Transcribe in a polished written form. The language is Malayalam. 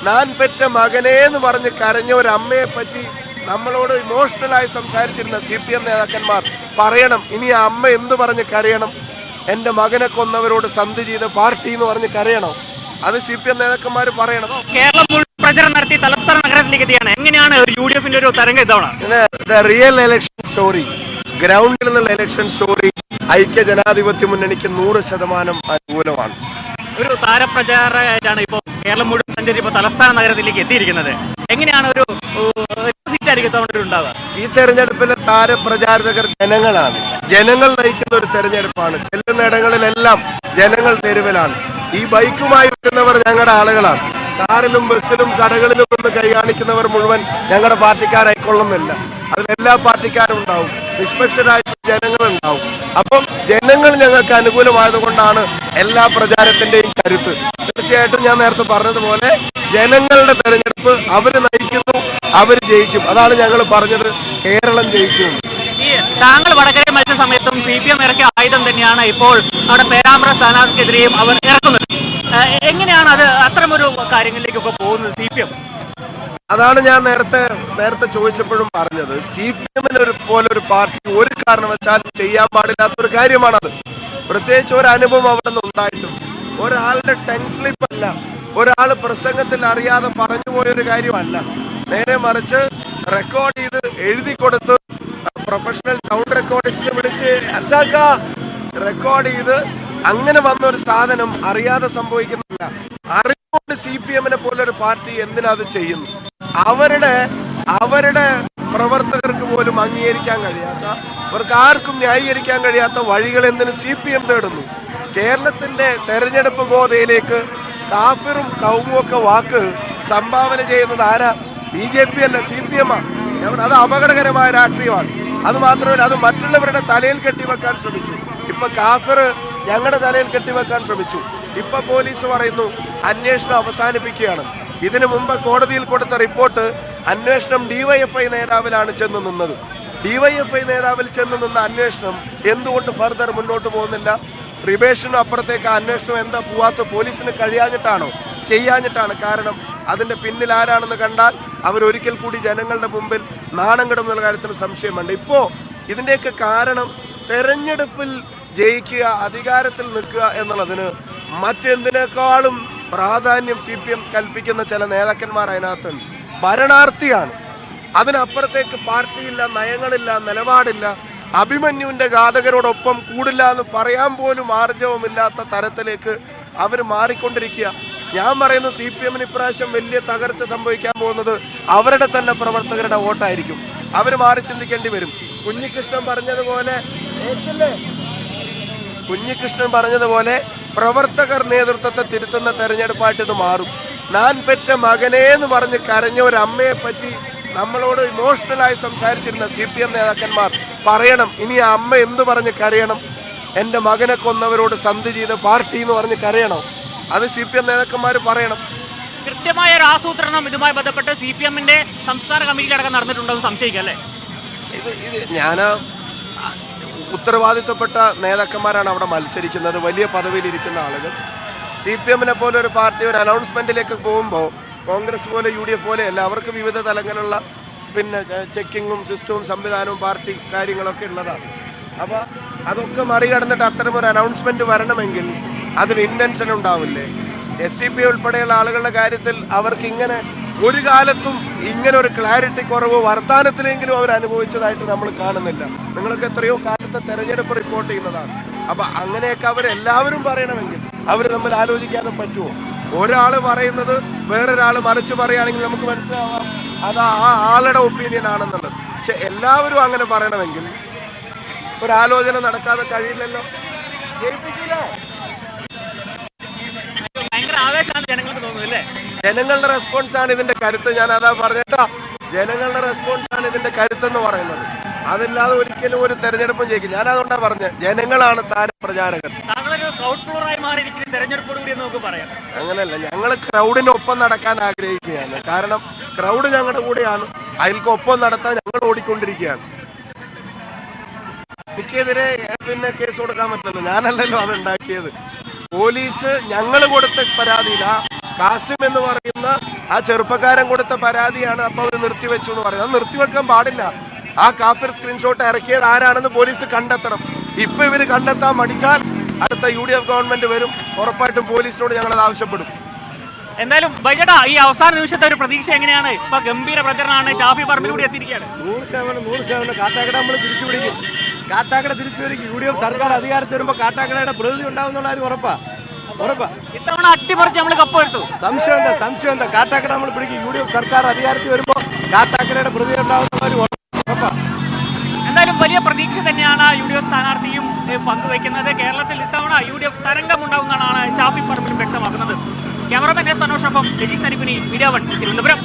ഞാൻ പെറ്റ മകനെ എന്ന് പറഞ്ഞ് കരഞ്ഞ ഒരു അമ്മയെ പറ്റി നമ്മളോട് ഇമോഷണലായി സംസാരിച്ചിരുന്ന CPM നേതാക്കന്മാർ പറയണം, ഇനി ആ അമ്മ എന്ത് പറഞ്ഞ് കരയണം? എൻ്റെ മകനെ കൊന്നവരോട് സന്ധി ചെയ്ത പാർട്ടി എന്ന് പറഞ്ഞ് കരയണം. അത് CPM നേതാക്കന്മാർ പറയണം. കേരളം മുഴുവൻ പ്രചരണം നടത്തി തലസ്ഥാന നഗരത്തിലേക്ക് എത്തിയാണ്. എങ്ങനെയാണ് ഒരു UDF-ന്റെ ഒരു തരംഗം ഇത്തവണ? റിയൽ ഇലക്ഷൻ സ്റ്റോറി, ഗ്രൗണ്ടിൽ നിന്നുള്ള ഇലക്ഷൻ സ്റ്റോറി ഐക്യ ജനാധിപത്യ മുന്നണിക്ക് 100% അനുകൂലമാണ്. ഒരു താരപ്രചാരകരായിട്ടാണ് ഇപ്പോൾ കേരളം മുഴുവൻ സഞ്ചരിച്ച് ഇപ്പോൾ തലസ്ഥാന നഗരത്തിലേക്ക് എത്തിയിരിക്കുന്നത്. എങ്ങനെയാണ് ഒരു സീറ്റായിരിക്കും തവണ ഉണ്ടാവുക? ഈ തെരഞ്ഞെടുപ്പിലെ താരപ്രചാരകർ ജനങ്ങളാണ്. ജനങ്ങൾ നയിക്കുന്ന ഒരു തെരഞ്ഞെടുപ്പാണ്. ചെല്ലുന്നിടങ്ങളിലെല്ലാം ജനങ്ങൾ തെരുവിലാണ്. ഈ ബൈക്കുമായി വരുന്നവർ ഞങ്ങളുടെ ആളുകളാണ്. കാറിലും ബസ്സിലും കടകളിലും നിന്ന് കൈ കാണിക്കുന്നവർ മുഴുവൻ ഞങ്ങളുടെ പാർട്ടിക്കാരായിക്കൊള്ളുന്നില്ല. അതിലെല്ലാ പാർട്ടിക്കാരും ഉണ്ടാവും, നിഷ്പക്ഷരായിട്ട് ജനങ്ങളുണ്ടാവും. അപ്പം ജനങ്ങൾ ഞങ്ങൾക്ക് അനുകൂലമായതുകൊണ്ടാണ് എല്ലാ പ്രചാരത്തിന്റെയും കരുത്ത്. തീർച്ചയായിട്ടും ഞാൻ നേരത്തെ പറഞ്ഞതുപോലെ ജനങ്ങളുടെ തെരഞ്ഞെടുപ്പ് അവർ നയിക്കുന്നു, അവർ ജയിക്കും. അതാണ് ഞങ്ങൾ പറഞ്ഞത്, കേരളം ജയിക്കും. ഈ താങ്കൾ വടകര മത്സര സമയത്തും CPM ഇറക്കിയ ആയുധം തന്നെയാണ് ഇപ്പോൾ അവിടെ പേരാമ്പ്ര സ്ഥാനാർത്ഥിക്കെതിരെയും അവർ ഇറക്കുന്നത്. എങ്ങനെയാണ് അത് അത്തരമൊരു കാര്യങ്ങളിലേക്കൊക്കെ പോകുന്നത് CPM? അതാണ് ഞാൻ നേരത്തെ ചോദിച്ചപ്പോഴും പറഞ്ഞത്. CPM-ന് പോലൊരു പാർട്ടി ഒരു കാരണവശാലും ചെയ്യാൻ പാടില്ലാത്തൊരു കാര്യമാണത്. പ്രത്യേകിച്ച് ഒരു അനുഭവം അവിടെ നിന്ന് ഉണ്ടായിട്ടും ഒരാളുടെ ടങ് സ്ലിപ്പ് അല്ല, ഒരാൾ പ്രസംഗത്തിൽ അറിയാതെ പറഞ്ഞു പോയൊരു കാര്യമല്ല. നേരെ മറിച്ച് റെക്കോർഡ് ചെയ്ത് എഴുതി കൊടുത്ത് പ്രൊഫഷണൽ സൗണ്ട് റെക്കോർഡിസ്റ്റിനെ വിളിച്ച് റെക്കോർഡ് ചെയ്ത് അങ്ങനെ വന്ന ഒരു സാധനം അറിയാതെ സംഭവിക്കുന്നില്ല. അറിഞ്ഞുകൊണ്ട് CPM-നെ പോലൊരു പാർട്ടി എന്തിനാ അത് ചെയ്യുന്നു? അവരുടെ പ്രവർത്തകർക്ക് പോലും അംഗീകരിക്കാൻ കഴിയാത്ത, അവർക്ക് ആർക്കും ന്യായീകരിക്കാൻ കഴിയാത്ത വഴികൾ എന്തിന് CPM തേടുന്നു? കേരളത്തിന്റെ തെരഞ്ഞെടുപ്പ് ഗോതയിലേക്ക് കാഫിറും കൗമും ഒക്കെ വാക്ക് സംഭാവന ചെയ്യുന്നത് ആരാ? BJP അല്ല, CPM-ആ. അത് അപകടകരമായ രാഷ്ട്രീയമാണ്. അത് മാത്രമല്ല, അത് മറ്റുള്ളവരുടെ തലയിൽ കെട്ടിവെക്കാൻ ശ്രമിച്ചു. ഇപ്പൊ കാഫിർ ഞങ്ങളുടെ തലയിൽ കെട്ടിവെക്കാൻ ശ്രമിച്ചു. ഇപ്പൊ പോലീസ് പറയുന്നു അന്വേഷണം അവസാനിപ്പിക്കുകയാണ്. ഇതിനു മുമ്പ് കോടതിയിൽ കൊടുത്ത റിപ്പോർട്ട് അന്വേഷണം DYFI നേതാവിലാണ് ചെന്ന് നിന്നത്. DYFI നേതാവിൽ ചെന്ന് നിന്ന അന്വേഷണം എന്തുകൊണ്ട് ഫർദർ മുന്നോട്ട് പോകുന്നില്ല? റിബേഷനും അപ്പുറത്തേക്ക് അന്വേഷണം എന്താ പോവാത്ത? പോലീസിന് കഴിയാഞ്ഞിട്ടാണോ? ചെയ്യാഞ്ഞിട്ടാണ്. കാരണം അതിന്റെ പിന്നിൽ ആരാണെന്ന് കണ്ടാൽ അവരൊരിക്കൽ കൂടി ജനങ്ങളുടെ മുമ്പിൽ നാണം കെടുന്നുള്ള കാര്യത്തിൽ സംശയമുണ്ട്. ഇപ്പോ ഇതിന്റെയൊക്കെ കാരണം തെരഞ്ഞെടുപ്പിൽ ജയിക്കുക, അധികാരത്തിൽ നിൽക്കുക എന്നുള്ളതിന് മറ്റെന്തിനേക്കാളും പ്രാധാന്യം CPM കൽപ്പിക്കുന്ന ചില നേതാക്കന്മാർ അതിനകത്തുണ്ട്. ഭരണാർത്ഥിയാണ്. അതിനപ്പുറത്തേക്ക് പാർട്ടിയില്ല, നയങ്ങളില്ല, നിലപാടില്ല. അഭിമന്യുവിന്റെ ഘാതകരോടൊപ്പം കൂടില്ല എന്ന് പറയാൻ പോലും ആർജവമില്ലാത്ത തരത്തിലേക്ക് അവർ മാറിക്കൊണ്ടിരിക്കുക. ഞാൻ പറയുന്നു CPM-ന് ഇപ്രാവശ്യം വലിയ തകർച്ച സംഭവിക്കാൻ പോകുന്നത് അവരുടെ തന്നെ പ്രവർത്തകരുടെ വോട്ടായിരിക്കും. അവർ മാറി ചിന്തിക്കേണ്ടി വരും. കുഞ്ഞികൃഷ്ണൻ പറഞ്ഞതുപോലെ പ്രവർത്തകർ നേതൃത്വത്തെ തിരുത്തുന്ന തെരഞ്ഞെടുപ്പായിട്ട് ഇത് മാറും. ഞാൻ പെറ്റ മകനെ എന്ന് പറഞ്ഞ് കരഞ്ഞ ഒരു അമ്മയെ പറ്റി നമ്മളോട് ഇമോഷണലായി സംസാരിച്ചിരുന്ന CPM നേതാക്കന്മാർ പറയണം, ഇനി ആ അമ്മ എന്ത് പറഞ്ഞ് കരയണം? എൻ്റെ മകനെ കൊന്നവരോട് സന്ധി ചെയ്ത പാർട്ടി എന്ന് പറഞ്ഞ് കരയണം. അത് CPM നേതാക്കന്മാർ പറയണം. കൃത്യമായ ഒരു ആസൂത്രണം ഇതുമായി ബന്ധപ്പെട്ട് CPM-ന്റെ സംസ്ഥാന കമ്മിറ്റിയിലടക്കം നടന്നിട്ടുണ്ടെന്ന് സംശയിക്കല്ലേ? ഞാൻ ഉത്തരവാദിത്തപ്പെട്ട നേതാക്കന്മാരാണ് അവിടെ മത്സരിക്കുന്നത്, വലിയ പദവിയിലിരിക്കുന്ന ആളുകൾ. CPM-നെ പോലെ ഒരു പാർട്ടി ഒരു അനൗൺസ്മെന്റിലേക്ക് പോകുമ്പോൾ കോൺഗ്രസ് പോലെ UDF പോലെ അല്ല, അവർക്ക് വിവിധ തലങ്ങളിലുള്ള ചെക്കിങ്ങും സിസ്റ്റവും സംവിധാനവും പാർട്ടി കാര്യങ്ങളൊക്കെ ഉള്ളതാണ്. അപ്പോൾ അതൊക്കെ മറികടന്നിട്ട് അത്തരം ഒരു അനൗൺസ്മെന്റ് വരണമെങ്കിൽ അതിന് ഇന്റൻഷൻ ഉണ്ടാവില്ലേ? SDP ഉൾപ്പെടെയുള്ള ആളുകളുടെ കാര്യത്തിൽ അവർക്ക് ഇങ്ങനെ ഒരു കാലത്തും ഇങ്ങനെ ഒരു ക്ലാരിറ്റി കുറവ് വർത്തമാനത്തിലെങ്കിലും അവർ അനുഭവിച്ചതായിട്ട് നമ്മൾ കാണുന്നില്ല. നിങ്ങളൊക്കെ എത്രയോ കാലത്തെ തെരഞ്ഞെടുപ്പ് റിപ്പോർട്ട് ചെയ്യുന്നതാണ്. അപ്പൊ അങ്ങനെയൊക്കെ അവരെല്ലാവരും പറയണമെങ്കിൽ അവർ തമ്മിൽ ആലോചിക്കാനും പറ്റുമോ? ഒരാൾ പറയുന്നത് വേറൊരാൾ മറിച്ച് പറയുകയാണെങ്കിൽ നമുക്ക് മനസ്സിലാവാം അത് ആ ആളുടെ ഒപ്പീനിയൻ ആണെന്നുള്ളത്. പക്ഷെ എല്ലാവരും അങ്ങനെ പറയണമെങ്കിൽ ഒരാലോചന നടക്കാതെ കഴിയില്ലല്ലോ. ജയിപ്പിക്കില്ല. ജനങ്ങളുടെ റെസ്പോൺസാണ് ഇതിന്റെ കരുത്ത്. ഞാൻ അതാ പറഞ്ഞേട്ടാ, ജനങ്ങളുടെ റെസ്പോൺസാണ് ഇതിന്റെ കരുത്തെന്ന് പറയുന്നത്. അതില്ലാതെ ഒരിക്കലും ഒരു തെരഞ്ഞെടുപ്പും ജയിക്കും. ഞാൻ അതുകൊണ്ടാണ് പറഞ്ഞത്, ജനങ്ങളാണ് താരപ്രചാരകർ. അങ്ങനെയല്ല, ഞങ്ങൾ ക്രൗഡിനൊപ്പം നടക്കാൻ ആഗ്രഹിക്കുകയാണ്. കാരണം ക്രൗഡ് ഞങ്ങളുടെ കൂടെയാണ്, അതിൽക്കൊപ്പം നടത്താൻ ഞങ്ങൾ ഓടിക്കൊണ്ടിരിക്കുകയാണ്. എനിക്കെതിരെ കേസ് കൊടുക്കാൻ പറ്റില്ലല്ലോ, ഞാനല്ലല്ലോ അത് ഉണ്ടാക്കിയത്. പോലീസ് ഞങ്ങൾ കൊടുത്ത പരാതിയില്ല, കാസിം എന്ന് പറയുന്ന ആ ചെറുപ്പക്കാരൻ കൊടുത്ത പരാതിയാണ് അപ്പോൾ അവർ നിർത്തിവെച്ചു എന്ന് പറയുന്നത്. അത് നിർത്തിവെക്കാൻ പാടില്ല. ആ കാഫിർ സ്ക്രീൻഷോട്ട് ഇറക്കിയത് ആരാണെന്ന് പോലീസ് കണ്ടെത്തണം. ഇപ്പൊ ഇവര് കണ്ടെത്താൻ മടിച്ചാൽ അടുത്ത UDF ഗവൺമെന്റ് വരും. ഉറപ്പായിട്ടും പോലീസിനോട് ഞങ്ങൾ അത് ആവശ്യപ്പെടും. എന്തായാലും ബൈജേട്ടാ, ഈ അവസാന നിമിഷത്തെ ഒരു പ്രതീക്ഷ എങ്ങനെയാണ്? ഇപ്പൊ ഗംഭീര പ്രചരണമാണ്, ഷാഫി പറമ്പിലൂടെ എത്തിയിരിക്കുകയാണ്. 100% കാട്ടാക്കട നമ്മൾ തിരിച്ചു പിടിക്കും. കാട്ടാക്കട തിരിച്ചു വരും. UDF സർക്കാർ അധികാരത്തിൽ വരുമ്പോൾ കാട്ടാക്കടയുടെ പ്രതിനിധി ഉണ്ടാവുന്നുള്ള ഒരു ഉറപ്പാ. ഇത്തവണ അട്ടിമറിച്ച് നമ്മൾ കപ്പ് എടുത്തു. സംശയം എന്താ കാട്ടാക്കട നമ്മൾ പിടിക്കും. UDF സർക്കാർ അധികാരത്തിൽ വരുമ്പോൾ കാട്ടാക്കടയുടെ പ്രതിനിധി ഉണ്ടാവുന്നുള്ള ഒരു ഉറപ്പാ. എന്തായാലും വലിയ പ്രതീക്ഷ തന്നെയാണ് UDF സ്ഥാനാർത്ഥിയും പങ്കുവയ്ക്കുന്നത്. കേരളത്തിൽ ഇത്തവണ UDF തരംഗമുണ്ടാവുന്നതാണ് ഷാഫി പറമ്പിലും വ്യക്തമാക്കുന്നത്. ക്യാമറമാൻ എസ് സനോഷിനൊപ്പം രജീഷ് നരിക്കുനി, മീഡിയ 1, തിരുവനന്തപുരം.